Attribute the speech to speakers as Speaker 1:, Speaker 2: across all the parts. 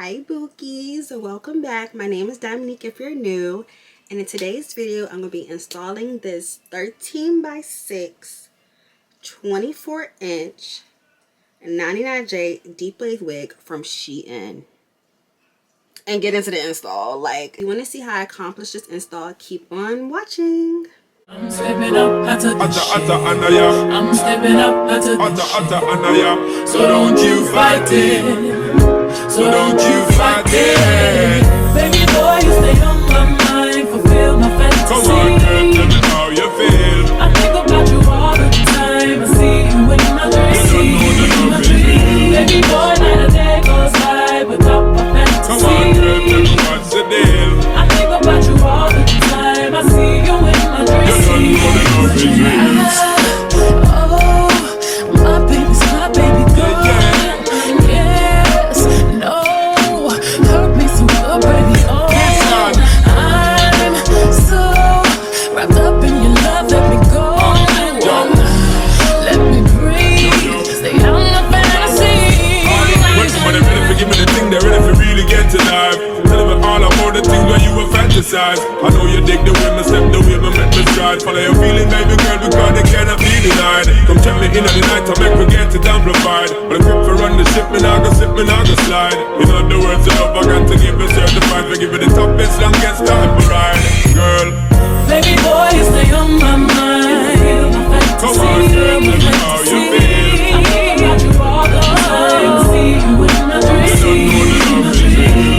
Speaker 1: Hi Bookies, welcome back. My name is Dominique if you're new, and in today's video I'm going to be installing this 13 by 6 24 inch 99J deep lace wig from Shein and get into the install. Like, if you want to see how I accomplish this install, keep on watching.
Speaker 2: I'm stepping up, I took the shit. I'm stepping up, I took the shit. So don't you fight it. So don't you fight it. Baby boy, you stay on my mind, fulfill my fantasy. Come on, girl, tell me how you feel. I think about you all the time. I see you in my dreams. Baby boy, not a day goes by without my fantasy. Come on, girl, tell me what's the deal. I think about you all the time. I see you in my dreams. Oh, my baby girl. Yes, no, hurt me so good, baby. Oh, I'm so wrapped up in your love. Let me go, let me breathe. Stay out in the fantasy.
Speaker 3: When somebody ready to give me the thing, they're ready to really get to life. Tell me all about the things where you were fantasize. I know you dig the way me step, the way me make me stride. Follow your feeling, baby girl, because they cannot be denied. Come check me in the night, I make me get it amplified. But if you run the ship, me nah go slip, me nah go slide. In other words, the love I got to give it certified. For give it the toughest, longest time for ride. Girl,
Speaker 2: baby boy, you stay on my mind.
Speaker 3: come on, girl, tell me how you feel.
Speaker 2: I think about you all the time. I see you in my dreams.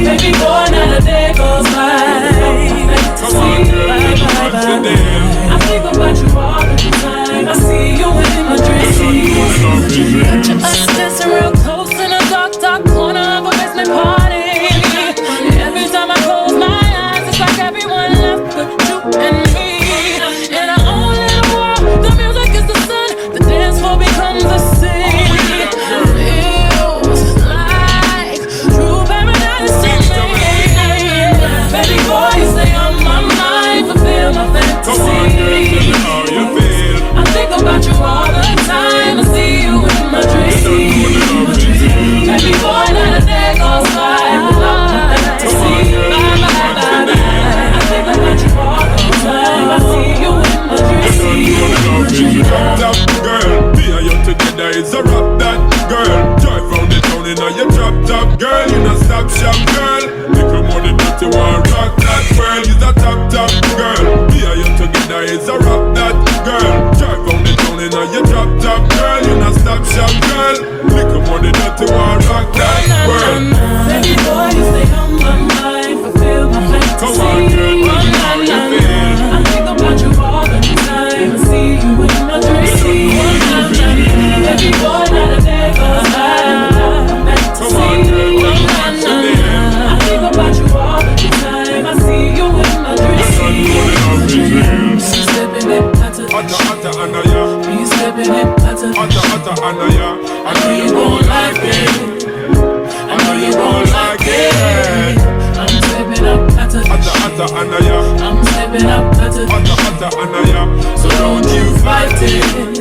Speaker 2: Baby boy, not a day goes by.
Speaker 3: Come on, girl, tell me what's the deal.
Speaker 2: I think about you all the time. I see you in my dreams. Picture us dancing real close in a dark corner of a basement party. Every time I close my eyes, it's like everyone left but you and me. In our own little world, the music is the sun, the dance floor becomes a scene. Feels like true paradise to me. Baby boy, you stay on my mind, fulfill my fantasy.
Speaker 3: Come on, girl, tell me how you feel.
Speaker 2: I think about you all the time. I see you in my dreams. Baby boy, not a day goes by without my fantasy. I think about you all the time. I see you in my dreams.
Speaker 3: Top girl, me and you together is a rap that girl. Drive round the town in a your top girl. You not stop shop girl. Little more than that you want rock that girl. You's a top girl. Me and you together is a rap that girl. Drive round the town in a your top girl. You not stop shop girl. Little more than that you want rock that girl.
Speaker 2: Baby boy, you stay on my mind, fulfill my fantasy.
Speaker 3: Come on, girl, tell me how you feel.
Speaker 2: I think about you all the time. I see you in my dreams. Baby boy, not a day goes by without my fantasy.
Speaker 3: Come on, girl, tell me what's the deal.
Speaker 2: I think about you all the time. I see you in my dreams. Stepping it,
Speaker 3: Atta anaya,
Speaker 2: you stepping it,
Speaker 3: atta anaya. I know you gon' like it. I know you gon' like it.
Speaker 2: I'm stepping up,
Speaker 3: Atta anaya,
Speaker 2: I'm stepping up,
Speaker 3: atta anaya.
Speaker 2: so don't you fight it,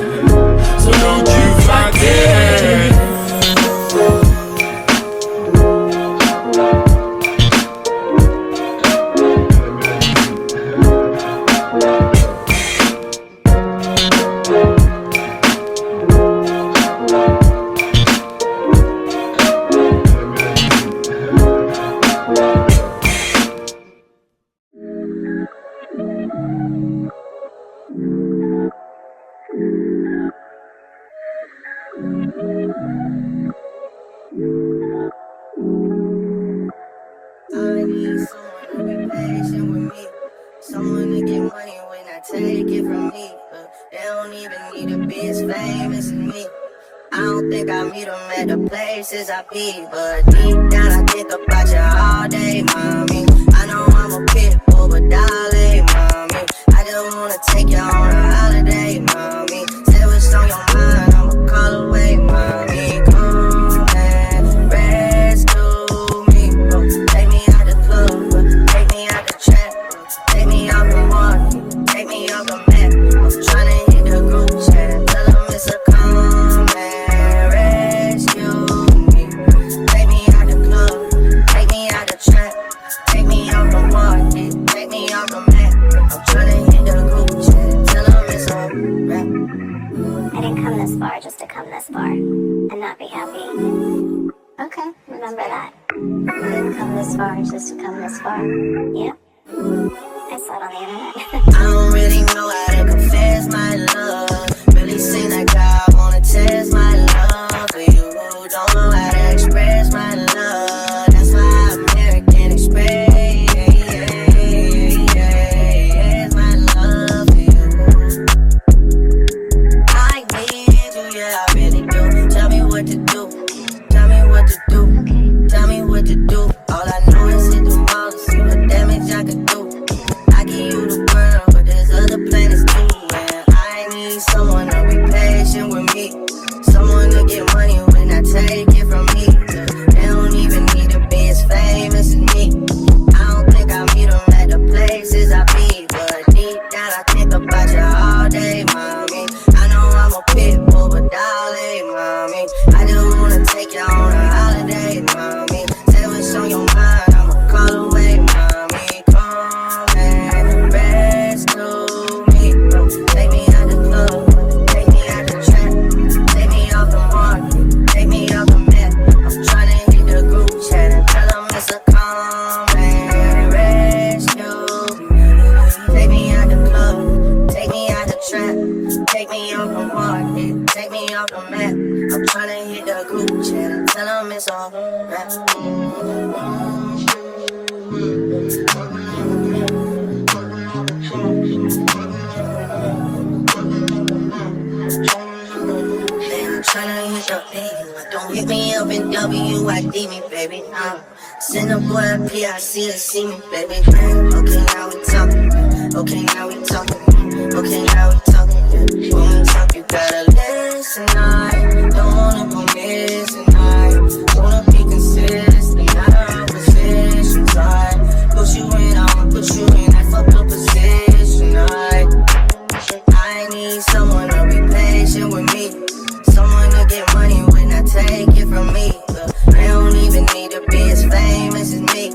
Speaker 2: so don't you fight it.
Speaker 4: I need someone to be patient with me. Someone to get money when I take it from me. They don't even need to be as famous as me. I don't think I meet them at the places I be. But deep down I think about you all day, mommy. I know I'm a pit bull, but darling, mommy, I just wanna take you on a holiday, mommy. Say what's on your mind, I'ma call away, mommy. Come and rescue me, bro. Take me out the club, bro. Take me out the trap, bro. Take me off the market, take me off the map. I'm tryna hit the group chat, tell them it's a come and rescue me. Take me out the club, take
Speaker 5: this far just to come this far. Yeah. I saw it on the internet.
Speaker 4: I don't really know how to confess my love. Really seem like I wanna test my love for you. Don't know how to express my love. That's why American Express my love for you. I need you, yeah, I really do. Tell me what to do. Tell me what to do. Tell me what to do. All I know is hit the mall to see what damage I could do. I give you the world, but there's other planets too. And I need someone to be patient with me. Someone to get money when I take it from me. They don't even need to be as famous as me. I don't think I meet them at the places I be. But deep down I think about you all day, mommy. I know I'm a pit bull, but darling, mommy, I just wanna take you on a holiday, mommy. Say what's on your mind, I'ma call away, mommy. Come and rescue me. Take me out the club, take me out the trap, take me off the market, take me off the map. I'm tryna hit the group chat and tell them it's a come and rescue me. Take me out the club, take me out the trap, take me off the market, take me off the map. I'm tryna hit the group chat and tell them it's all rap. Tryna hit the baby, but don't hit me up in WID me, baby. Send a boy a PIC to see me, baby. Okay, now we talking. Okay, now we talking. Okay, now we talking. When we talk, you gotta listen. I don't wanna go missing. I wanna be consistent, not a position. I put you in, I'ma put you in that fucked up position. I need someone to be patient with me. Someone to get money when I take it from me. They don't even need to be as famous as me.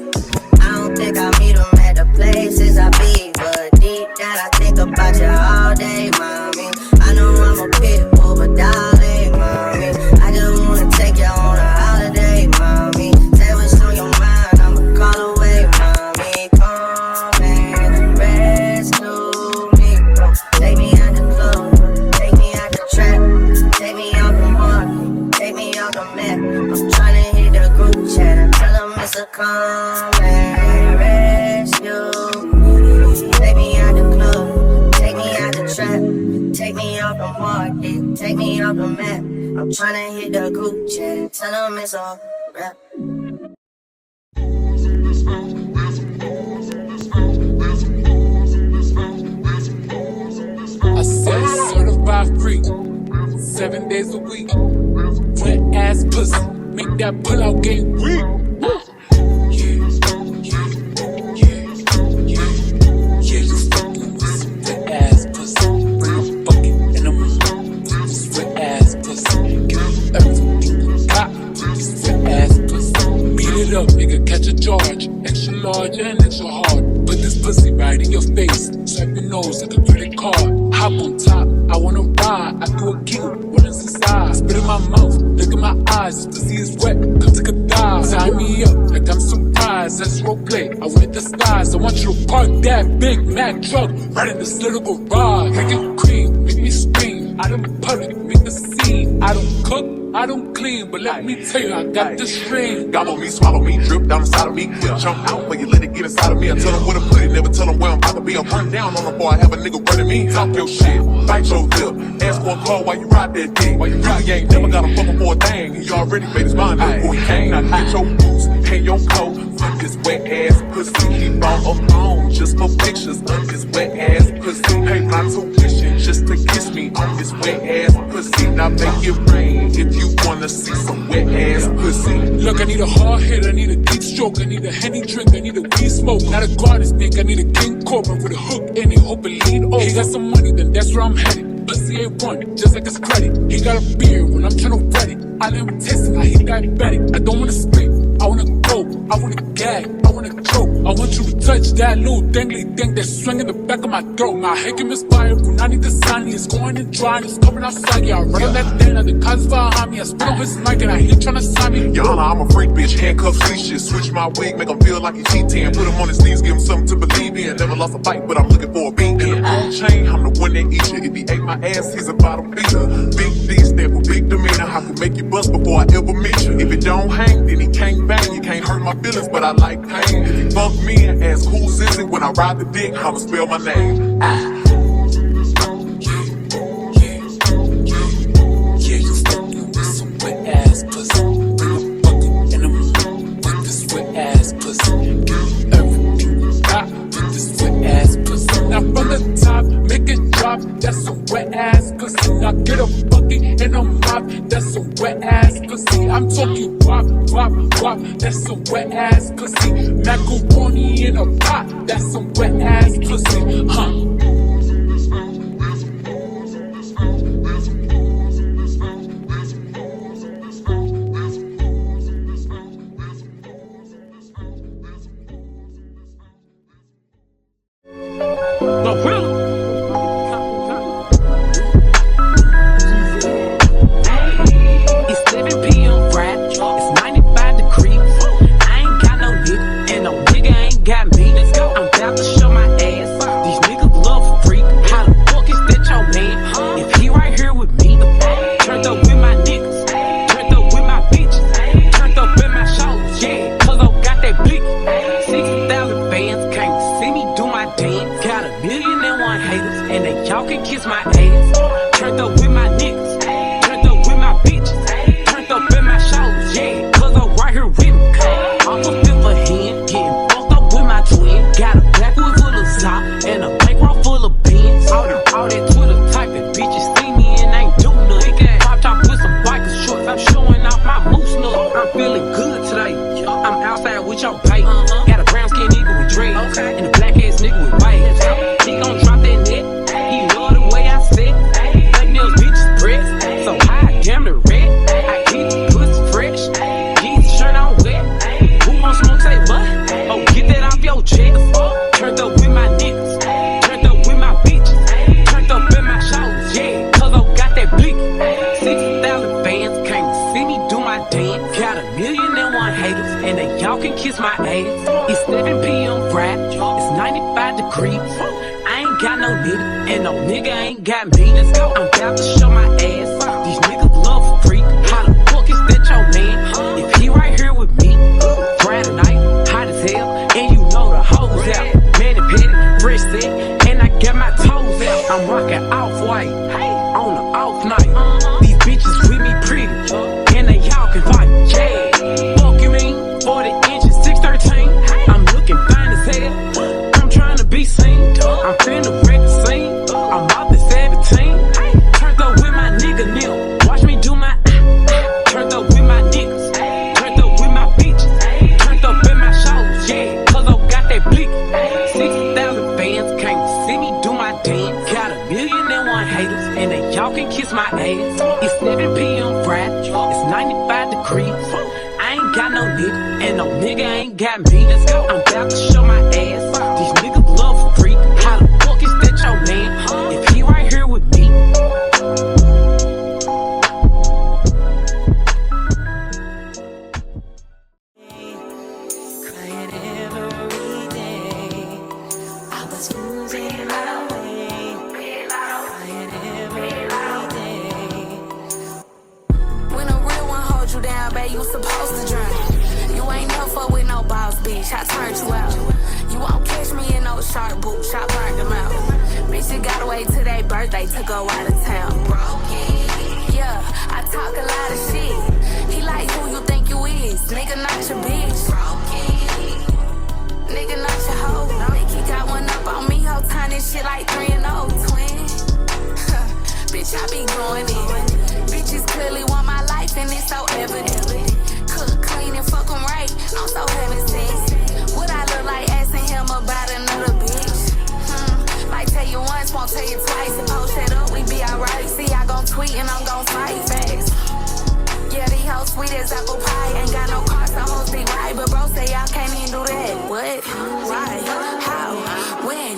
Speaker 4: I don't think I meet them at the places I be. But deep down I think about you all day, mommy. I know I'm a pit bull, but darling, mommy, I just wanna take you on a holiday, mommy. Say what's on your mind, I'ma call away, mommy. Come and rescue me. Take me out the club, take me out the trap, take me off the market, take me off the map. I'm tryna hit the group chat and tell them it's a come and rescue me. Take me out the club, take me out the trap, take me off the market, take me off the map. I'm tryna hit the group chat and tell them it's all rap.
Speaker 2: I said certified free, 7 days a week. Wet ass pussy, make that pull out game weak. Yeah, you fucking with some wet ass pussy. Bring a bucket and I'm with this wet ass pussy. Give me everything you got, this wet ass pussy. Beat it up, nigga, catch a charge. Extra large and extra hard. Put this pussy right in your face. Swipe your nose like a credit card. Hop on top, I wanna ride. I do a kick, what is inside? Spit in my mouth, look in my eyes. This pussy is wet, come take a dive. Tie me up like I'm surprised. That's roleplay, I went the skies. I want you to park that Big Mac truck right in this little garage. Make it cream, make me scream. I don't public, make the scene. I don't cook, I don't clean, but let me tell you, I got this ring.
Speaker 3: Gobble me, swallow me, drip down inside of me. Jump out when you let it get inside of me. I tell them where to put it, never tell them where I'm about to be. I'm run down on them, boy, I have a nigga running me. Talk your shit, bite your lip. Ask for a call while you ride that dick. While you really ain't never got a fucking for a thing. He already made his mind up before he came. Now get your boots, hang your coat. Fuck his wet ass pussy. He bought a phone just for pictures of his wet ass pussy. Pay my tuition just to kiss me on his wet ass pussy. Now make it rain if you wanna see some wet ass pussy.
Speaker 2: Look, I need a hard hit, I need a deep stroke, I need a Henny drink, I need a weed smoke. Not a garden snake, I need a king cobra with a hook in it, hope it lean over. He got some money, then that's where I'm headed. Pussy ain't running, just like his credit. He got a beard when I'm tryna wet it. I let him taste it, I hit diabetic. I don't wanna sleep, I wanna coke, I wanna gag, I wanna choke. I want you to touch that little dangly thing that's swinging the back of my throat. My head can misfire, Punani the sunny, it's going and drying, it's coming outside. Yeah, I run on that thing, the cuz behind me. I spit on his mic and I hear tryna sign me.
Speaker 3: Your Honor, I'm a freak bitch, handcuffs, leashes. Switch my wig, make him feel like he's G10. Put him on his knees, give him something to believe in. Never lost a fight, but I'm looking for a beat. In the on chain, I'm the one that eats you. If he ate my ass, he's a bottom feeder. Big D stand for big demeanor. I can make you bust before I ever meet you. If it don't hang, then he can't bang. You can't hurt my feelings, but I like pain. If you fuck me and ask who's is it, when I ride the dick, I'ma spell my name.
Speaker 2: Yeah, you fucking with some wet ass pussy. Bring a bucket and a moon with this wet ass pussy. Everything you got with this wet ass pussy. Now from the top, make it drop. That's some wet ass pussy. Now get a bucket and a mop. That's some wet ass pussy. I'm talking wop, wop, wop. That's some wet ass pussy. Macaroni in a pot. That's some wet ass pussy. Huh?
Speaker 6: It's 7 p.m. Friday, it's 95 degrees. I ain't got no nigga, and no nigga ain't got me. Let's go. I'm about to show my ass. These niggas love a freak. How the fuck is that your man? If he right here with me, turned up with my niggas, turned up with my bitches, turned up in my shows, yeah, cause I got that blick. 60,000 fans came to see me do my dance. Got 1,000,001 haters, and they y'all can kiss my ass. Turned up with my niggas, turned up with my bitches, turned up in my shows, yeah, cause I'm right here with me. I'm a fifth of hand, getting fucked up with my twin. Got a backwood full of sock, and a bankroll full of beans. All that Twitter typing bitches see me and ain't do nothing. Pop top with some biker shorts, I'm showing off my moose nut. I'm feeling good today, I'm outside with your bait. Got a brown skin nigga with dreads, and a black ass nigga with waves. He gon' drop that net, he love the way I sit. Fake nails, bitches breasts, so high, damn the red. I keep the pussy fresh, keep the shirt on wet. Who want smoke, say what? Oh, get that off your chest. Turned up with my niggas, turned up with my bitches, turned up in my shows, yeah, cause I got that blick. 60,000 fans came to see me do my dance. Got 1,000,001 haters, and they y'all can kiss my ass. It's 7 p.m. Friday, it's 95 degrees. I ain't got no nigga, and no nigga ain't got me. Let's go. I'm about to show my ass. These niggas love a freak. How the fuck is that your man? If he right here with me, Friday night, hot as hell, and you know the hoes out. Mani petty, fresh set, and I got my toes out. I'm rocking off-white on the off night. These bitches with me pretty, and they y'all can fight. Yeah, fuck you mean? 40 inches, 613. I'm looking fine as hell. I'm trying to be seen. I'm finna wreck the scene. I'm out the 17. Turned up with my nigga Neil. Watch me do my turned up with my niggas. Turned up with my bitches. Turned up in my shows, yeah, cause I got that blick. 60,000 fans came to see me do my dance. Got 1,000,001 haters, and they y'all can kiss my ass. It's 7 p.m. Friday, it's 95 degrees. I ain't got no nigga, and no nigga ain't got me. Let's go. I'm about to show my ass. These niggas love a freak. How the fuck is that your man? If he right here with me.
Speaker 4: Crying every day. I was losing my way. Crying every day. When a real one holds you down, babe, you supposed to drown. You ain't never fuck with no boss, bitch. I turned you out. You won't catch me in no sharp boots. I burned them out. Bitch, you gotta wait till their birthday to go out of town. Yeah, I talk a lot of shit. He like who you think you is. Nigga, not your bitch. Nigga, not your hoe. Think he got one up on me, whole tiny shit like 3-0 twin. Bitch, I be going in. Bitches clearly want my life and it's so evident. Cook, clean, and fuck 'em right. I'm so heaven sent. What I look like asking him about another bitch? Might tell you once, won't tell you twice. And post that up, we be alright. See, I gon' tweet and I'm gon' fight fast. Yeah, these hoes sweet as apple pie. Ain't got no car, so hoes they right. But bro say y'all can't even do that. What? Why? How? When?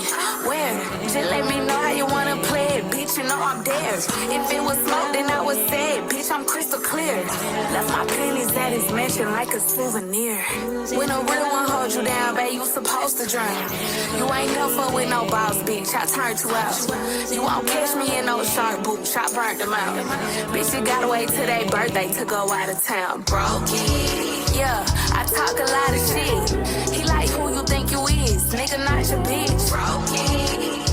Speaker 4: Where? Just let me know how you wanna play it, bitch. You know I'm there. If it was smoke, then I would say it, bitch. I'm crystal clear. Left my pennies at his mansion like a souvenir. When a real one holds you down, babe, you supposed to drown. You ain't no fuck with no boss, bitch. I turned you out. You won't catch me in no shark boots. I burnt them out. Bitch, you gotta wait till their birthday to go out of town. Broke it. Yeah, I talk a lot of shit. He like who you think you is. Nigga, not your bitch. Broke it.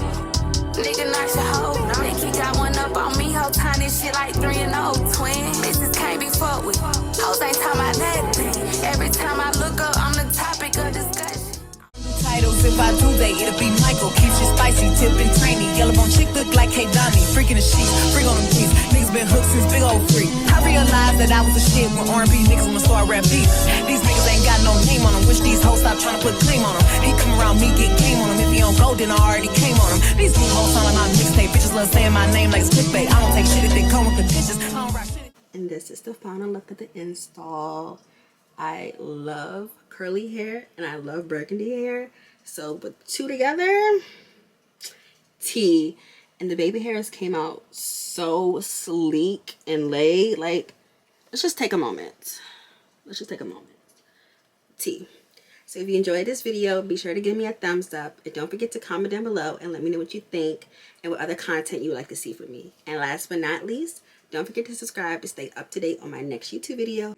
Speaker 4: Nigga, not your hoe. Think he got one up on me, hoe tiny shit like 3 and 0, twin. Bitches can't be fucked with. Hoes ain't talking about nothing. Every time I look up, I'm the topic of discussion.
Speaker 7: Titles, if I do they, it'll be Michael. Keeps you spicy, tipping trainy. Yellow bone chick look like K Donnie. Freaking the sheets, freak on them keys. Niggas been hooked since big old freak. I realized that I was the shit when R&B niggas wanna start rap beef. These niggas ain't got no name on them. Wish these hoes stop trying to put claim on them. He come around me, get game on him. If he don't go, then I already came on him. These new hoes sound like my mixtape. Bitches love saying my name like it's clickbait. I don't take shit if they come with the dishes. I don't rock shit.
Speaker 1: And this is the final look at the install. I love curly hair and I love burgundy hair. So with two together, T. And the baby hairs came out so sleek and laid. Like, let's just take a moment. Let's just take a moment. T. So if you enjoyed this video, be sure to give me a thumbs up. And don't forget to comment down below and let me know what you think and what other content you would like to see from me. And last but not least, don't forget to subscribe to stay up to date on my next YouTube video.